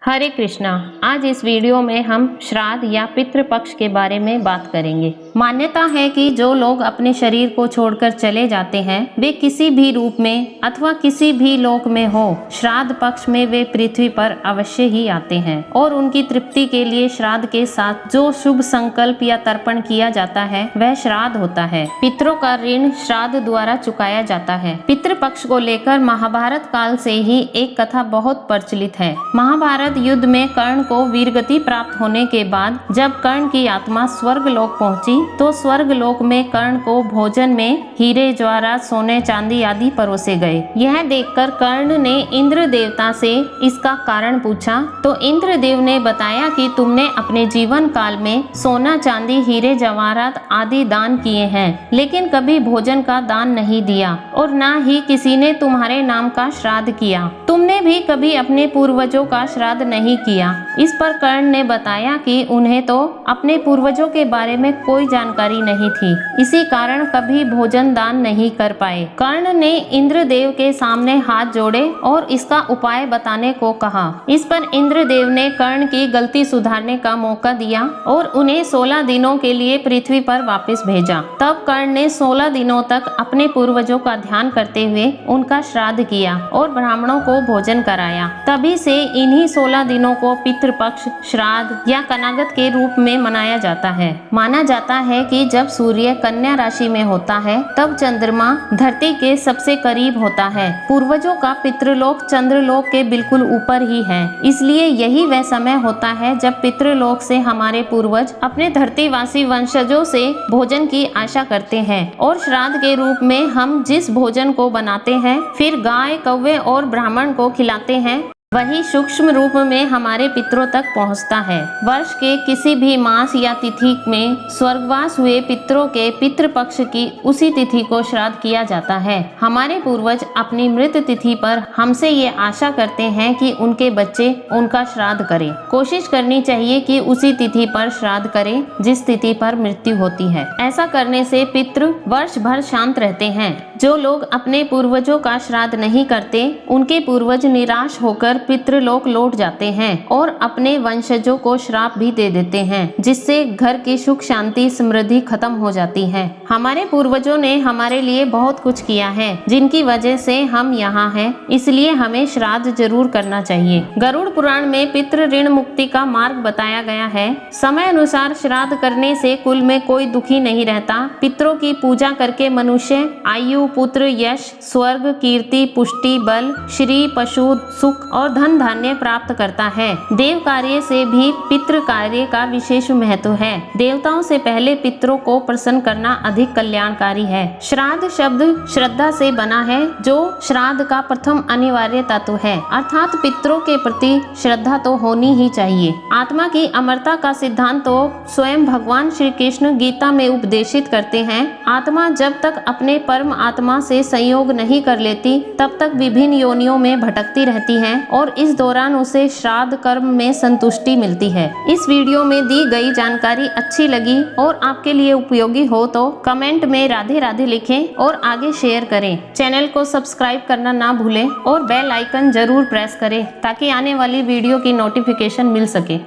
हरे कृष्णा। आज इस वीडियो में हम श्राद्ध या पितृपक्ष के बारे में बात करेंगे। मान्यता है कि जो लोग अपने शरीर को छोड़कर चले जाते हैं वे किसी भी रूप में अथवा किसी भी लोक में हो, श्राद्ध पक्ष में वे पृथ्वी पर अवश्य ही आते हैं और उनकी तृप्ति के लिए श्राद्ध के साथ जो शुभ संकल्प या तर्पण किया जाता है वह श्राद्ध होता है। पितरों का ऋण श्राद्ध द्वारा चुकाया जाता है। पितृपक्ष को लेकर महाभारत काल से ही एक कथा बहुत प्रचलित है। महाभारत युद्ध में कर्ण को वीरगति प्राप्त होने के बाद जब कर्ण की आत्मा स्वर्ग लोक पहुंची तो स्वर्ग लोक में कर्ण को भोजन में हीरे जवाहरात सोने चांदी आदि परोसे गए। यह देखकर कर्ण ने इंद्र देवता से इसका कारण पूछा तो इंद्र देव ने बताया कि तुमने अपने जीवन काल में सोना चांदी हीरे जवाहरात आदि दान किए हैं, लेकिन कभी भोजन का दान नहीं दिया और न ही किसी ने तुम्हारे नाम का श्राद्ध किया। तुमने भी कभी अपने पूर्वजों का श्राद्ध नहीं किया। इस पर कर्ण ने बताया कि उन्हें तो अपने पूर्वजों के बारे में कोई जानकारी नहीं थी, इसी कारण कभी भोजन दान नहीं कर पाए। कर्ण ने इंद्रदेव के सामने हाथ जोड़े और इसका उपाय बताने को कहा। इस पर इंद्रदेव ने कर्ण की गलती सुधारने का मौका दिया और उन्हें 16 दिनों के लिए पृथ्वी पर वापस भेजा। तब कर्ण ने 16 दिनों तक अपने पूर्वजों का ध्यान करते हुए उनका श्राद्ध किया और ब्राह्मणों को भोजन कराया। तभी से इन्हीं 16 दिनों को पितृपक्ष, श्राद्ध या कनागत के रूप में मनाया जाता है। माना जाता है कि जब सूर्य कन्या राशि में होता है तब चंद्रमा धरती के सबसे करीब होता है। पूर्वजों का पितृलोक चंद्रलोक के बिल्कुल ऊपर ही है, इसलिए यही वह समय होता है जब पितृलोक से हमारे पूर्वज अपने धरतीवासी वंशजों से भोजन की आशा करते हैं और श्राद्ध के रूप में हम जिस भोजन को बनाते हैं फिर गाय, कौवे और ब्राह्मण को खिलाते हैं वही सूक्ष्म रूप में हमारे पितरों तक पहुंचता है। वर्ष के किसी भी मास या तिथि में स्वर्गवास हुए पितरों के पितृपक्ष की उसी तिथि को श्राद्ध किया जाता है। हमारे पूर्वज अपनी मृत तिथि पर हमसे ये आशा करते हैं कि उनके बच्चे उनका श्राद्ध करें। कोशिश करनी चाहिए कि उसी तिथि पर श्राद्ध करें जिस तिथि पर मृत्यु होती है। ऐसा करने से पितृ वर्ष भर शांत रहते हैं। जो लोग अपने पूर्वजों का श्राद्ध नहीं करते उनके पूर्वज निराश होकर पितृलोक लौट जाते हैं और अपने वंशजों को श्राप भी दे देते हैं, जिससे घर की सुख शांति समृद्धि खत्म हो जाती है। हमारे पूर्वजों ने हमारे लिए बहुत कुछ किया है जिनकी वजह से हम यहाँ हैं, इसलिए हमें श्राद्ध जरूर करना चाहिए। गरुड़ पुराण में पितृ ऋण मुक्ति का मार्ग बताया गया है। समय अनुसार श्राद्ध करने से कुल में कोई दुखी नहीं रहता। पितरों की पूजा करके मनुष्य आयु, पुत्र, यश, स्वर्ग, कीर्ति, पुष्टि, बल, श्री, पशु, सुख और धन धान्य प्राप्त करता है। देव कार्य से भी पितृ कार्य का विशेष महत्व है। देवताओं से पहले पितरों को प्रसन्न करना अधिक कल्याणकारी है। श्राद्ध शब्द श्रद्धा से बना है, जो श्राद्ध का प्रथम अनिवार्य तत्व है, अर्थात पितरों के प्रति श्रद्धा तो होनी ही चाहिए। आत्मा की अमरता का सिद्धांत तो स्वयं भगवान श्री कृष्ण गीता में उपदेशित करते हैं। आत्मा जब तक अपने परम आत्मा से संयोग नहीं कर लेती तब तक विभिन्न योनियों में भटकती रहती है और इस दौरान उसे श्राद्ध कर्म में संतुष्टि मिलती है। इस वीडियो में दी गई जानकारी अच्छी लगी और आपके लिए उपयोगी हो तो कमेंट में राधे राधे लिखें और आगे शेयर करें। चैनल को सब्सक्राइब करना ना भूलें और बेल आइकन जरूर प्रेस करें ताकि आने वाली वीडियो की नोटिफिकेशन मिल सके।